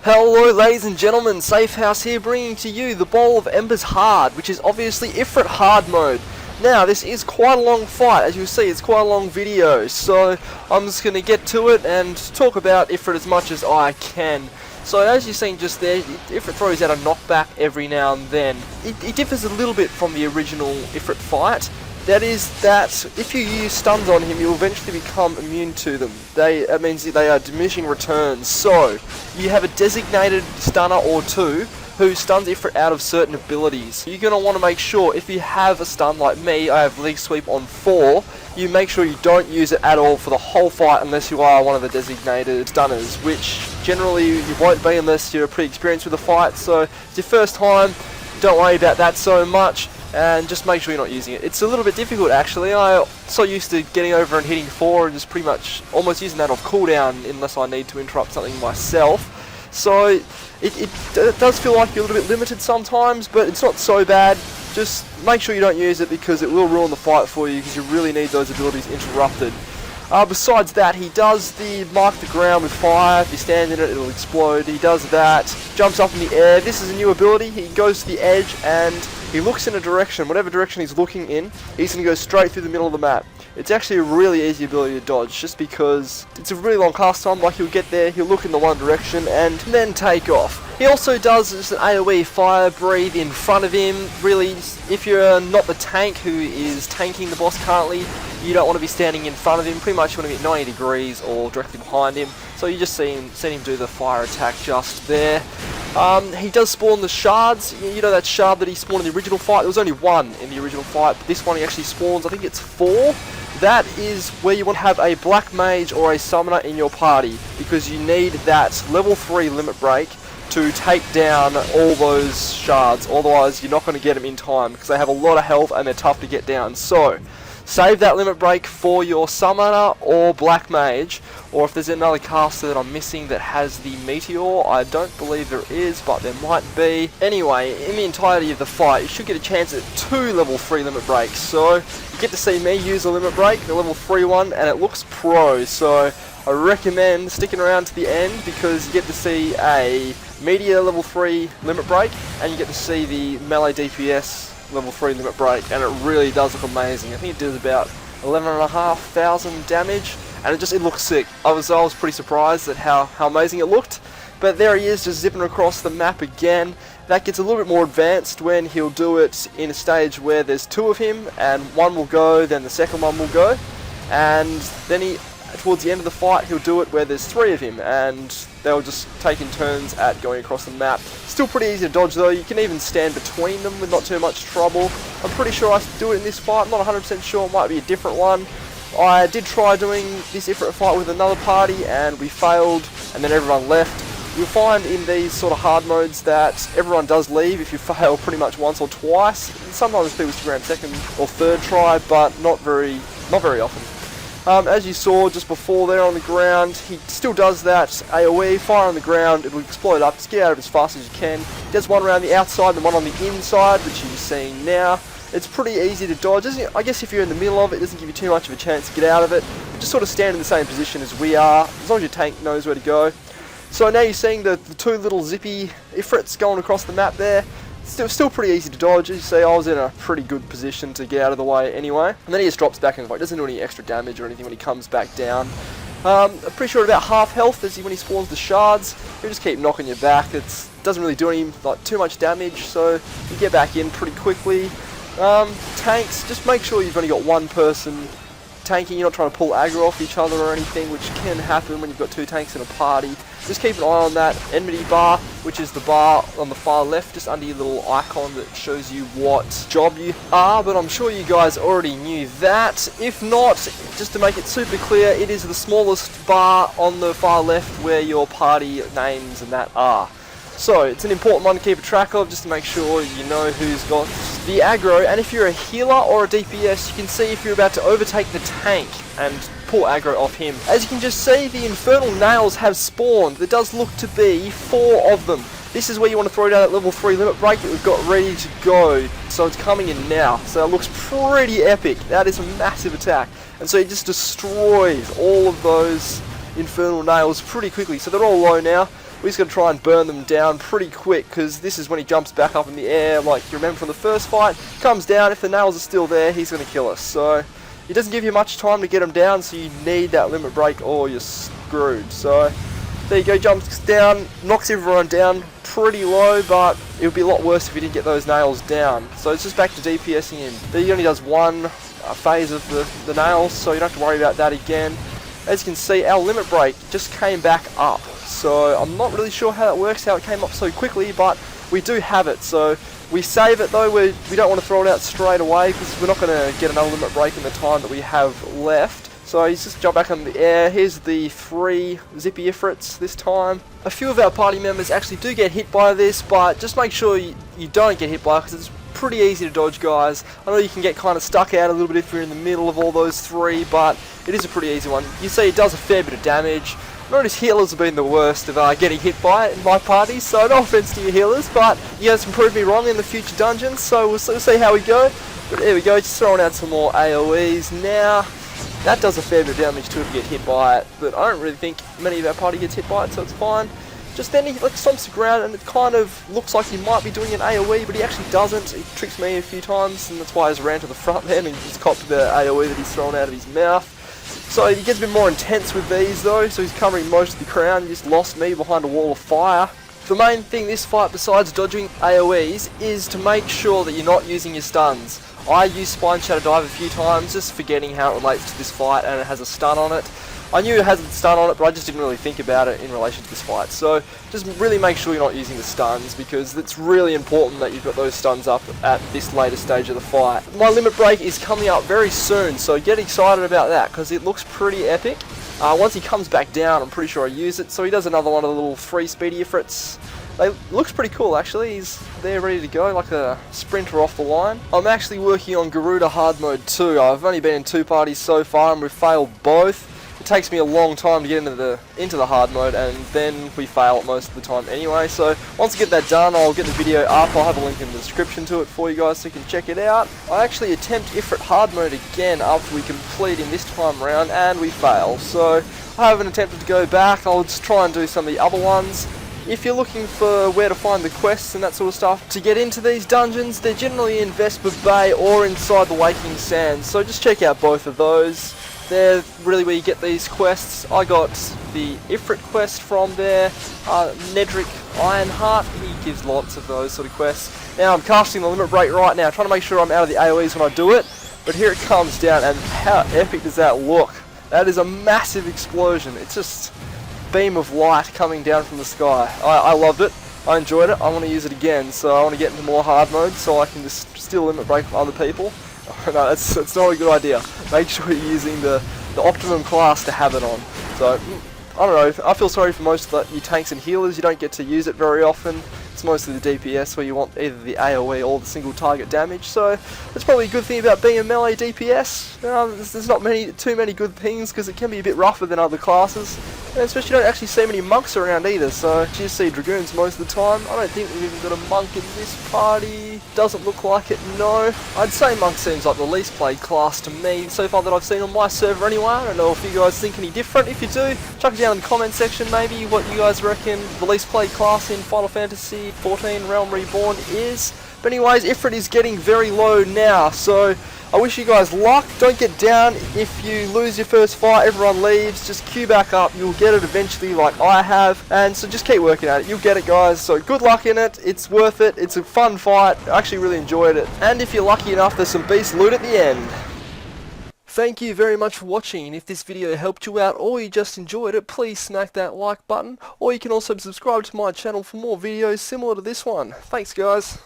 Hello ladies and gentlemen, Safehouse here bringing to you the Bowl of Embers Hard, which is obviously Ifrit hard mode. Now this is quite a long fight, as you'll see it's quite a long video, so I'm just going to get to it and talk about Ifrit as much as I can. So as you've seen just there, Ifrit throws out a knockback every now and then. It differs a little bit from the original Ifrit fight. That is that if you use stuns on him, you'll eventually become immune to them. That means that they are diminishing returns. So, you have a designated stunner or two who stuns Ifrit out of certain abilities. You're going to want to make sure, if you have a stun like me, I have Leg Sweep on 4, you make sure you don't use it at all for the whole fight unless you are one of the designated stunners, which generally you won't be unless you're pretty experienced with the fight. So, it's your first time, don't worry about that so much. And just make sure you're not using it. It's a little bit difficult actually. I'm so used to getting over and hitting 4 and just pretty much almost using that off cooldown unless I need to interrupt something myself. So it does feel like you're a little bit limited sometimes, but it's not so bad. Just make sure you don't use it because it will ruin the fight for you because you really need those abilities interrupted. Besides that, he does the mark the ground with fire. If you stand in it, it'll explode. He does that. Jumps up in the air. This is a new ability. He goes to the edge and he looks in a direction. Whatever direction he's looking in, he's going to go straight through the middle of the map. It's actually a really easy ability to dodge just because it's a really long cast time. Like he'll get there, he'll look in the one direction and then take off. He also does just an AoE fire breathe in front of him. Really, if you're not the tank who is tanking the boss currently, you don't want to be standing in front of him. Pretty much you want to be at 90 degrees or directly behind him. So you just see him do the fire attack just there. He does spawn the shards. You know that shard that he spawned in the original fight? There was only one in the original fight, but this one he actually spawns, I think it's 4. That is where you want to have a black mage or a summoner in your party, because you need that level 3 limit break to take down all those shards. Otherwise you're not going to get them in time because they have a lot of health and they're tough to get down. So save that limit break for your summoner or black mage, or if there's another caster that I'm missing that has the meteor. I don't believe there is, but there might be. Anyway, in the entirety of the fight, you should get a chance at 2 level 3 limit breaks. So you get to see me use a limit break, the level 3 one, and it looks pro. So I recommend sticking around to the end because you get to see a meteor level 3 limit break and you get to see the melee DPS level 3 limit break, and it really does look amazing. I think it does about 11,500 damage, and it looks sick. I was pretty surprised at how amazing it looked. But there he is, just zipping across the map again. That gets a little bit more advanced when he'll do it in a stage where there's 2 of him, and one will go, then the second one will go, and then towards the end of the fight he'll do it where there's 3 of him, and they'll just take in turns at going across the map. Still pretty easy to dodge though. You can even stand between them with not too much trouble. I'm pretty sure I do it in this fight. I'm not 100% sure. It might be a different one. I did try doing this Ifrit fight with another party and we failed, and then everyone left. You'll find in these sort of hard modes that everyone does leave if you fail pretty much once or twice. Sometimes people stick around second or third try, but not very often. As you saw just before there on the ground, he still does that AoE, fire on the ground, it will explode up, just get out of it as fast as you can. He does one around the outside and one on the inside, which you're seeing now. It's pretty easy to dodge. I guess if you're in the middle of it, it doesn't give you too much of a chance to get out of it. Just sort of stand in the same position as we are, as long as your tank knows where to go. So now you're seeing the 2 little zippy Ifrits going across the map there. Still pretty easy to dodge. As you see, I was in a pretty good position to get out of the way anyway. And then he just drops back in the fight. Doesn't do any extra damage or anything when he comes back down. I'm pretty sure at about half health when he spawns the shards. He'll just keep knocking you back. It doesn't really do any too much damage, so you get back in pretty quickly. Tanks, just make sure you've only got one person tanking. You're not trying to pull aggro off each other or anything, which can happen when you've got 2 tanks in a party. Just keep an eye on that enmity bar, which is the bar on the far left, just under your little icon that shows you what job you are, but I'm sure you guys already knew that. If not, just to make it super clear, it is the smallest bar on the far left where your party names and that are. So it's an important one to keep a track of, just to make sure you know who's got the aggro. And if you're a healer or a DPS, you can see if you're about to overtake the tank and pull aggro off him. As you can just see, the infernal nails have spawned. There does look to be 4 of them. This is where you want to throw down that level 3 limit break that we've got ready to go. So it's coming in now. So it looks pretty epic. That is a massive attack. And so it just destroys all of those infernal nails pretty quickly. So they're all low now. we just got to try and burn them down pretty quick, because this is when he jumps back up in the air, like you remember from the first fight, comes down, if the nails are still there, he's going to kill us. So it doesn't give you much time to get him down, so you need that limit break or you're screwed. So there you go, jumps down, knocks everyone down pretty low, but it would be a lot worse if he didn't get those nails down. So it's just back to DPSing him. He only does one phase of the nails, so you don't have to worry about that again. As you can see, our limit break just came back up. So I'm not really sure how that works, how it came up so quickly, but we do have it. So we save it though, we don't want to throw it out straight away, because we're not going to get another limit break in the time that we have left. So he's just jump back in the air. Here's the 3 zippy Ifrits this time. A few of our party members actually do get hit by this, but just make sure you don't get hit by it, because it's pretty easy to dodge, guys. I know you can get kind of stuck out a little bit if you're in the middle of all those 3, but it is a pretty easy one. You see it does a fair bit of damage. Notice healers have been the worst of getting hit by it in my party, so no offense to your healers, but you guys can prove me wrong in the future dungeons, so we'll see how we go. But there we go, just throwing out some more AoEs now. That does a fair bit of damage too if you get hit by it, but I don't really think many of our party gets hit by it, so it's fine. Just then he stomps the ground, and it kind of looks like he might be doing an AoE, but he actually doesn't. He tricks me a few times, and that's why I just ran to the front then and just copped the AoE that he's thrown out of his mouth. So he gets a bit more intense with these though, so he's covering most of the ground. He just lost me behind a wall of fire. The main thing this fight, besides dodging AoEs, is to make sure that you're not using your stuns. I used Spine Shatter Dive a few times, just forgetting how it relates to this fight, and it has a stun on it. I knew it has a stun on it, but I just didn't really think about it in relation to this fight. So just really make sure you're not using the stuns, because it's really important that you've got those stuns up at this later stage of the fight. My limit break is coming up very soon, so get excited about that, because it looks pretty epic. Once he comes back down, I'm pretty sure I use it. So he does another one of the little 3 speedy Ifrits. It looks pretty cool actually. He's there ready to go like a sprinter off the line. I'm actually working on Garuda hard mode too. I've only been in 2 parties so far and we've failed both. It takes me a long time to get into the hard mode, and then we fail it most of the time anyway. So once I get that done, I'll get the video up. I'll have a link in the description to it for you guys so you can check it out. I actually attempt Ifrit hard mode again after we complete him this time around, and we fail. So I haven't attempted to go back. I'll just try and do some of the other ones. If you're looking for where to find the quests and that sort of stuff to get into these dungeons, they're generally in Vesper Bay or inside the Waking Sands, so just check out both of those. They're really where you get these quests. I got the Ifrit quest from there, Nedrick Ironheart, he gives lots of those sort of quests. Now I'm casting the limit break right now, trying to make sure I'm out of the AoEs when I do it, but here it comes down, and how epic does that look? That is a massive explosion. It's just beam of light coming down from the sky. I loved it. I enjoyed it. I want to use it again, so I want to get into more hard mode so I can just still limit break from other people. No, that's not a good idea. Make sure you're using the optimum class to have it on. So, I don't know, I feel sorry for most of your tanks and healers. You don't get to use it very often. It's mostly the DPS where you want either the AoE or the single target damage, so that's probably a good thing about being a melee DPS. There's not too many good things, because it can be a bit rougher than other classes, and especially you don't actually see many monks around either, so you just see dragoons most of the time. I don't think we've even got a monk in this party. Doesn't look like it, no. I'd say monk seems like the least played class to me so far that I've seen on my server anyway. I don't know if you guys think any different. If you do, chuck it down in the comment section maybe what you guys reckon the least played class in Final Fantasy 14 Realm Reborn is. But anyways, Ifrit is getting very low now, so I wish you guys luck. Don't get down. If you lose your first fight, everyone leaves. Just queue back up. You'll get it eventually like I have. And so just keep working at it. You'll get it, guys. So good luck in it. It's worth it. It's a fun fight. I actually really enjoyed it. And if you're lucky enough, there's some beast loot at the end. Thank you very much for watching, and if this video helped you out or you just enjoyed it, please smack that like button, or you can also subscribe to my channel for more videos similar to this one. Thanks guys.